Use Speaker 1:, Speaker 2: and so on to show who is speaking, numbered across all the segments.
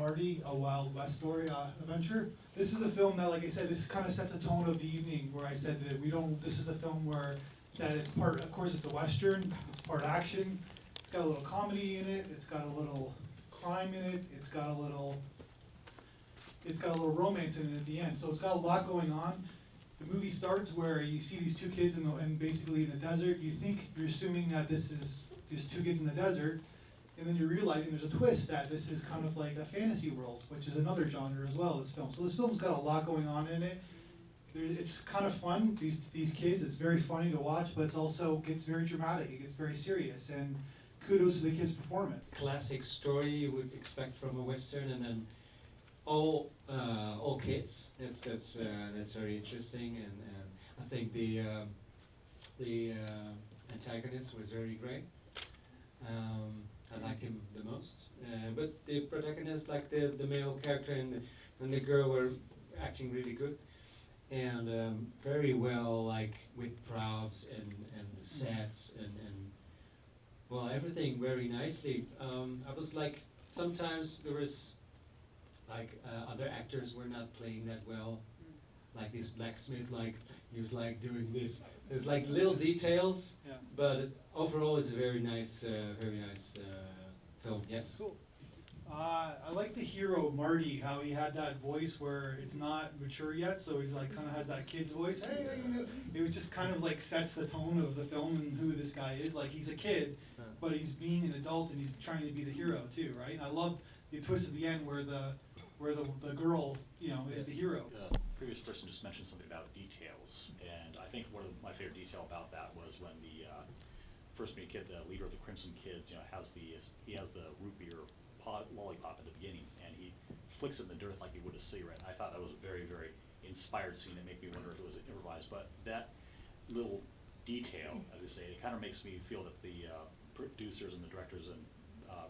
Speaker 1: MARTY, a Wild West story adventure. This is a film that, like I said, this kind of sets a tone of the evening. Where I said that this is a film where that it's part. Of course, it's a western. It's part action. It's got a little comedy in it. It's got a little crime in it. It's got a little romance in it at the end. So it's got a lot going on. The movie starts where you see these two kids and basically in the desert. You're assuming that this is just two kids in the desert, and then you're realizing there's a twist that this is kind of like a fantasy world, which is another genre as well, this film. So this film's got a lot going on in it. It's kind of fun, these kids, it's very funny to watch, but it also gets very dramatic, it gets very serious, and kudos to the kids' performance.
Speaker 2: Classic story you would expect from a Western, and then all kids. That's very interesting, and I think the antagonist was very great. I like him the most, but the protagonist, like the male character and the girl, were acting really good, and very well, like with props and the sets and well, everything very nicely. I was like, sometimes there was like other actors were not playing that well, like this blacksmith, like he was like doing this. There's like little details,
Speaker 1: Yeah.
Speaker 2: but overall it's a very nice film. Yes.
Speaker 1: Cool. I like the hero Marty, how he had that voice where it's not mature yet, so he's like kind of has that kid's voice. Hey, how you doing? It was just kind of like sets the tone of the film and who this guy is. Like he's a kid, but he's being an adult and he's trying to be the hero too, right? And I love the twist at the end where the girl, is the hero.
Speaker 3: The previous person just mentioned something about details, and I think one of my favorite detail about that was when the first main kid, the leader of the Crimson Kids, has the root beer lollipop at the beginning, and he flicks it in the dirt like he would a cigarette. I thought that was a very, very inspired scene. It made me wonder if it was improvised, but that little detail, as I say, it kind of makes me feel that the producers and the directors and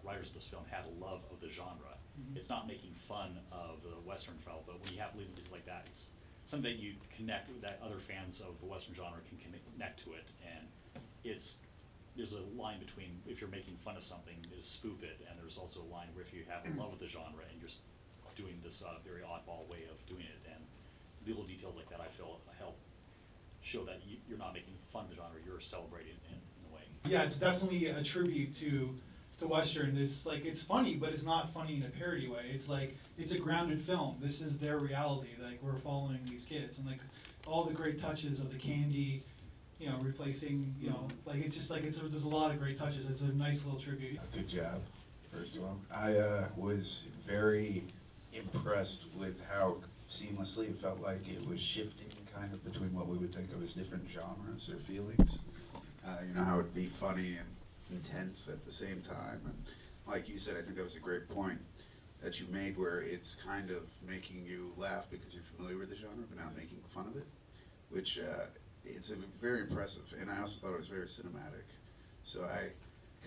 Speaker 3: writers of this film had a love of the genre.
Speaker 1: Mm-hmm.
Speaker 3: It's not making fun of the Western film, but when you have little details like that, it's something that you connect with, that other fans of the Western genre can connect to it, and there's a line between, if you're making fun of something, is spoof it, and there's also a line where if you have a love of the genre and you're doing this very oddball way of doing it, and little details like that I feel help show that you're not making fun of the genre, you're celebrating it in a way.
Speaker 1: Yeah, it's definitely a tribute to Western. It's like, it's funny, but it's not funny in a parody way. It's like, it's a grounded film. This is their reality. Like, we're following these kids, and like all the great touches of the candy, replacing, like it's just like there's a lot of great touches. It's a nice little tribute.
Speaker 4: Good job, first of all. I was very impressed with how seamlessly it felt like it was shifting kind of between what we would think of as different genres or feelings. How it'd be funny and intense at the same time. And like you said, I think that was a great point that you made, where it's kind of making you laugh because you're familiar with the genre, but not making fun of it, which it's very impressive. And I also thought it was very cinematic. So I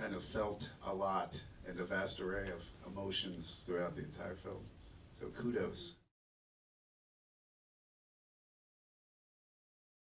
Speaker 4: kind of felt a lot and a vast array of emotions throughout the entire film. So kudos.